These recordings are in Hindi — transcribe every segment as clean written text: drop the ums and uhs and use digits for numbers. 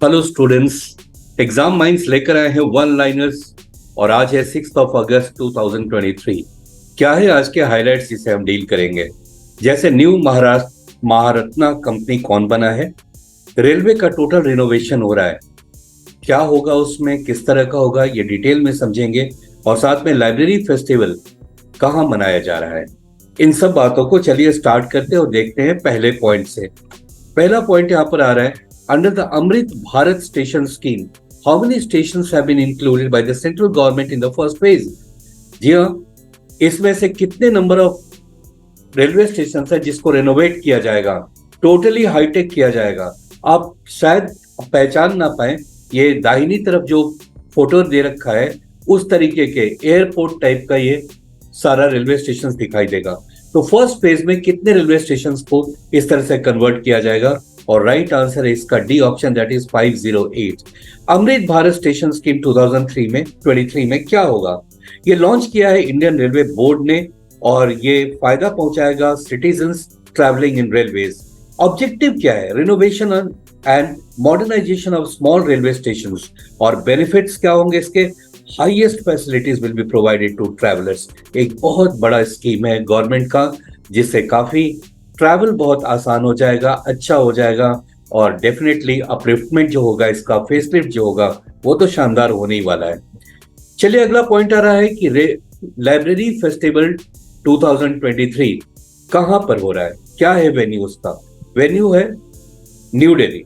Hello students. एग्जाम माइंड्स लेकर आए हैं वन लाइनर्स और आज है 6 अगस्त 2023। क्या है आज के हाइलाइट्स जिसे हम डील करेंगे? जैसे न्यू महाराष्ट्र महारत्ना कंपनी कौन बना है, रेलवे का टोटल रिनोवेशन हो रहा है, क्या होगा उसमें, किस तरह का होगा, ये डिटेल में समझेंगे। और साथ में लाइब्रेरी फेस्टिवल कहाँ मनाया जा रहा है, इन सब बातों को चलिए स्टार्ट करते हैं और देखते हैं पहले पॉइंट से। पहला पॉइंट यहाँ पर आ रहा है, under the Amrit Bharat station scheme how many stations have been included by the central government in the first phase. जी हाँ, इसमें से कितने नंबर ऑफ रेलवे स्टेशन है जिसको रेनोवेट किया जाएगा, टोटली हाईटेक किया जाएगा। आप शायद पहचान ना पाए, ये दाहिनी तरफ जो फोटो दे रखा है उस तरीके के एयरपोर्ट टाइप का ये सारा रेलवे स्टेशन दिखाई देगा। तो फर्स्ट फेज में कितने रेलवे स्टेशन को इस तरह से कन्वर्ट किया जाएगा, और राइट आंसर है इसका D option, that is 508। Amrit Bharat station scheme 2023 में क्या होगा? ये लॉन्च किया है इंडियन रेलवे बोर्ड ने और ये फायदा पहुंचाएगा citizens travelling in railways. Objective क्या है? Renovation and modernisation of small railway station. और बेनिफिट्स क्या होंगे इसके? Highest facilities will be provided to travellers. एक बहुत बड़ा स्कीम है गवर्नमेंट का, जिससे काफी ट्रैवल बहुत आसान हो जाएगा, अच्छा हो जाएगा, और डेफिनेटली अपलिफ्टमेंट जो होगा इसका, फेसलिफ्ट जो होगा वो तो शानदार होने ही वाला है। चलिए अगला पॉइंट आ रहा है कि लाइब्रेरी फेस्टिवल 2023 कहां पर हो रहा है, क्या है वेन्यू उसका? वेन्यू है न्यू दिल्ली।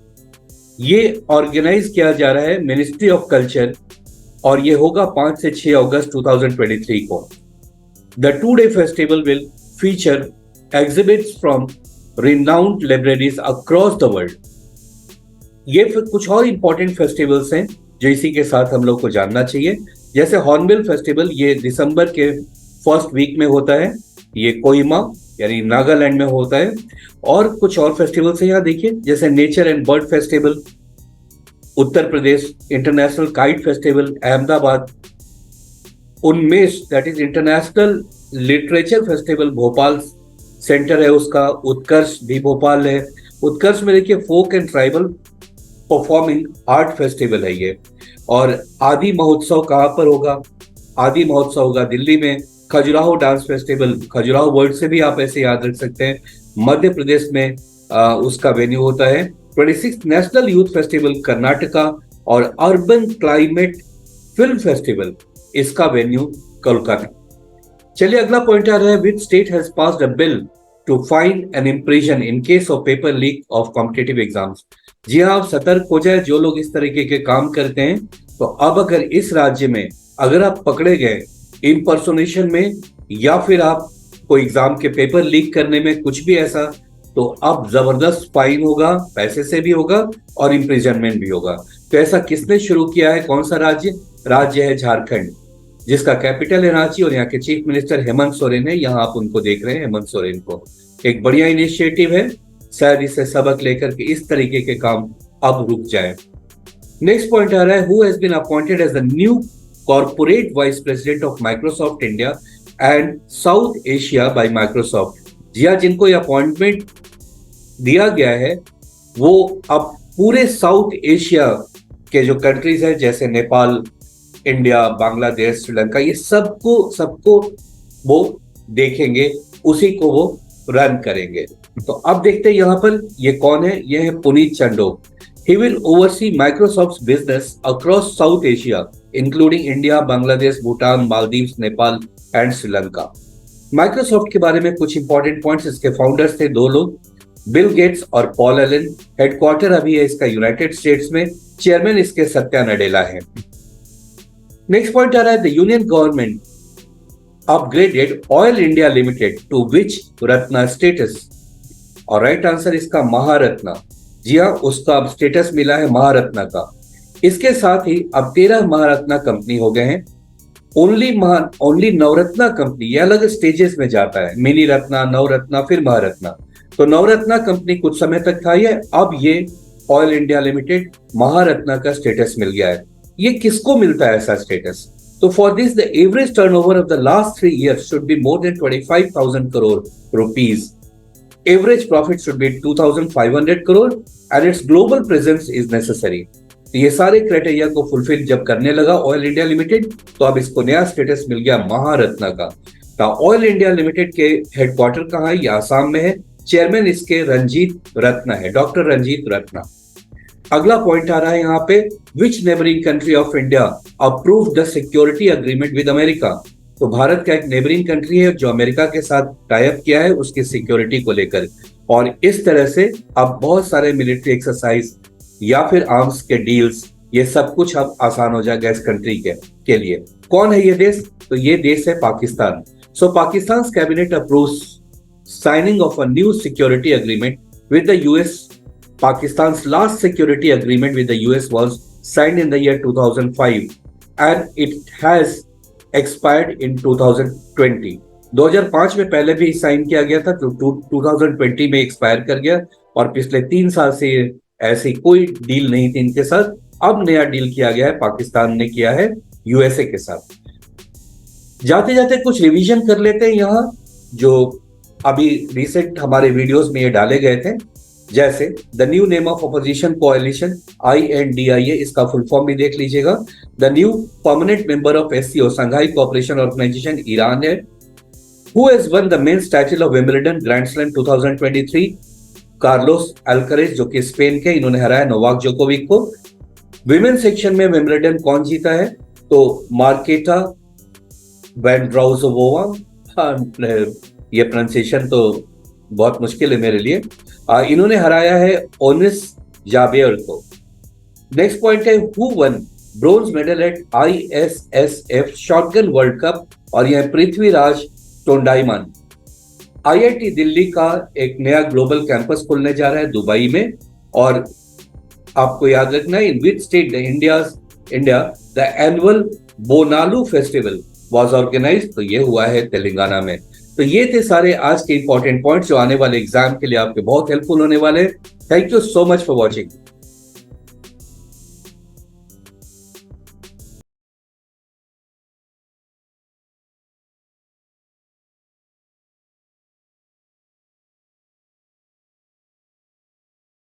ये ऑर्गेनाइज किया जा रहा है मिनिस्ट्री ऑफ कल्चर और ये होगा 5 से 6 अगस्त 2023 को। The 2-day festival will feature exhibits from renowned libraries across the world। ये फिर कुछ और इंपॉर्टेंट फेस्टिवल्स हैं जो इसी के साथ हम लोग को जानना चाहिए। जैसे हॉर्नबिल फेस्टिवल, ये दिसंबर के फर्स्ट वीक में होता है, ये कोहिमा यानी नागालैंड में होता है। और कुछ और फेस्टिवल्स हैं यहाँ देखिए, जैसे nature and bird festival Uttar Pradesh, international kite festival Ahmedabad, Unmesh that is international literature festival Bhopal centre है उसका, उत्कर्ष भी भोपाल है। उत्कर्ष में देखिए folk and tribal performing art festival है ये। और आदि महोत्सव कहाँ पर होगा? आदि महोत्सव होगा दिल्ली में। Khajuraho dance festival, Khajuraho word से भी आप ऐसे याद रख सकते हैं, मध्य प्रदेश में उसका वेन्यू होता है। 26 नेशनल यूथ फेस्टिवल कर्नाटका, और अर्बन क्लाइमेट फिल्म फेस्टिवल इसका वेन्यू कोलकाता। चलिए अगला पॉइंट आ रहा है, which state has passed a bill to fine an impression in case of paper leak of competitive exams. जी हाँ, आप सतर्क हो जाए जो लोग इस तरीके के काम करते हैं। तो अब अगर इस राज्य में अगर आप पकड़े गए इम्पर्सोनेशन में या फिर आप कोई एग्जाम के पेपर लीक करने में, कुछ भी ऐसा, तो अब जबरदस्त फाइन होगा, पैसे से भी होगा और इम्प्रिजनमेंट भी होगा। तो ऐसा किसने शुरू किया है? कौन सा राज्य? राज्य है झारखंड, जिसका कैपिटल है रांची और यहाँ के चीफ मिनिस्टर हेमंत सोरेन है। यहाँ आप उनको देख रहे हैं, हेमंत सोरेन को। एक बढ़िया इनिशिएटिव है, शायद इसे सबक लेकर के इस तरीके के काम अब रुक जाए। नेक्स्ट पॉइंट आ रहा है, who has been appointed as the new corporate vice president of Microsoft India and South Asia by Microsoft. जी हाँ, जिनको ये अपॉइंटमेंट दिया गया है वो अब पूरे साउथ एशिया के जो कंट्रीज है, जैसे नेपाल, इंडिया, बांग्लादेश, श्रीलंका, ये सबको वो देखेंगे, उसी को वो रन करेंगे। तो अब देखते हैं यहाँ पर ये कौन है? ये है Puneet Chandhok. He will oversee Microsoft business across South Asia including India, Bangladesh, Bhutan, Maldives, Nepal and Sri Lanka. Microsoft के बारे में कुछ इंपॉर्टेंट पॉइंट्स, इसके फाउंडर्स थे दो लोग, बिल गेट्स और पॉल एलन। हेडक्वार्टर अभी है इसका यूनाइटेड स्टेट्स में, चेयरमैन इसके सत्या नडेला है। नेक्स्ट पॉइंट आ रहा है, the union government upgraded Oil India Limited to which ratna status. और राइट आंसर इसका महारत्ना। जी हाँ, उसका अब स्टेटस मिला है महारत्ना का। इसके साथ ही अब 13 महारत्ना कंपनी हो गए हैं। ओनली नवरत्ना कंपनी, ये अलग स्टेजेस में जाता है, मिनी रत्ना, नवरत्ना, फिर महारत्ना। तो नवरत्ना कंपनी कुछ समय तक था ये, अब ये ऑयल इंडिया लिमिटेड महारत्ना का स्टेटस मिल गया है। ये किसको मिलता है ऐसा स्टेटस? तो for this the average turnover of the last 3 years should be more than 25,000 crore rupees. Average profit should be 2,500 crore and its global presence is necessary. तो ये सारे क्राइटेरिया को फुलफिल जब करने लगा ऑयल इंडिया लिमिटेड, तो अब इसको नया स्टेटस मिल गया महारत्न का। तो ऑयल इंडिया लिमिटेड के हेडक्वार्टर कहाँ है? ये आसाम में है। चेयरमैन इसके रंजीत रत्ना है, डॉक्टर रंजीत रत्ना। अगला पॉइंट आ रहा है यहाँ पे, विच neighbouring country of India approve the security agreement with America. तो भारत का एक नेबरिंग कंट्री है जो अमेरिका के साथ टाई अप किया है उसकी सिक्योरिटी को लेकर, और इस तरह से अब बहुत सारे मिलिट्री एक्सरसाइज या फिर आर्म्स के डील्स, ये सब कुछ अब आसान हो जाएगा इस कंट्री के लिए। कौन है ये देश? तो ये देश है Pakistan. So Pakistan cabinet approves signing of a new security agreement with the US. Pakistan's last security agreement with the US was signed in the year 2005 and it has expired in 2020. 2005 में पहले भी साइन किया गया था, तो 2020 में एक्सपायर कर गया, और पिछले 3 साल से ऐसी कोई डील नहीं थी इनके साथ। अब नया डील किया गया है, पाकिस्तान ने किया है यूएसए के साथ। जाते जाते कुछ रिवीजन कर लेते हैं यहाँ, जो अभी रिसेंट हमारे वीडियोस में ये डाले गए थे। जैसे the new name of opposition coalition INDIA, इसका फुल फॉर्म भी देख लीजिएगा। The new permanent member of SCO Shanghai cooperation organisation Iran है। Who has won the men's title of Wimbledon grand slam 2023? Carlos Alcaraz, जो कि स्पेन के, इन्होंने हराया नोवाक जोकोविक को। विमेन सेक्शन में विंबलडन कौन जीता है? तो मार्केटा वेंड्राउजोवा, ये प्रोनाउंसिएशन तो बहुत मुश्किल है मेरे लिए। इन्होंने हराया है ओनिस जाबेर को। नेक्स्ट पॉइंट है, who one bronze medal at ISSF shotgun world cup, और यह पृथ्वीराज टोंडाईमान। IIT दिल्ली का एक नया ग्लोबल कैंपस खुलने जा रहा है दुबई में, और आपको याद रखना है, in which state India the annual Bonalu festival was organised, तो ये हुआ है तेलंगाना में। तो ये थे सारे आज के इंपॉर्टेंट पॉइंट्स जो आने वाले एग्जाम के लिए आपके बहुत हेल्पफुल होने वाले हैं। Thank you so much for watching.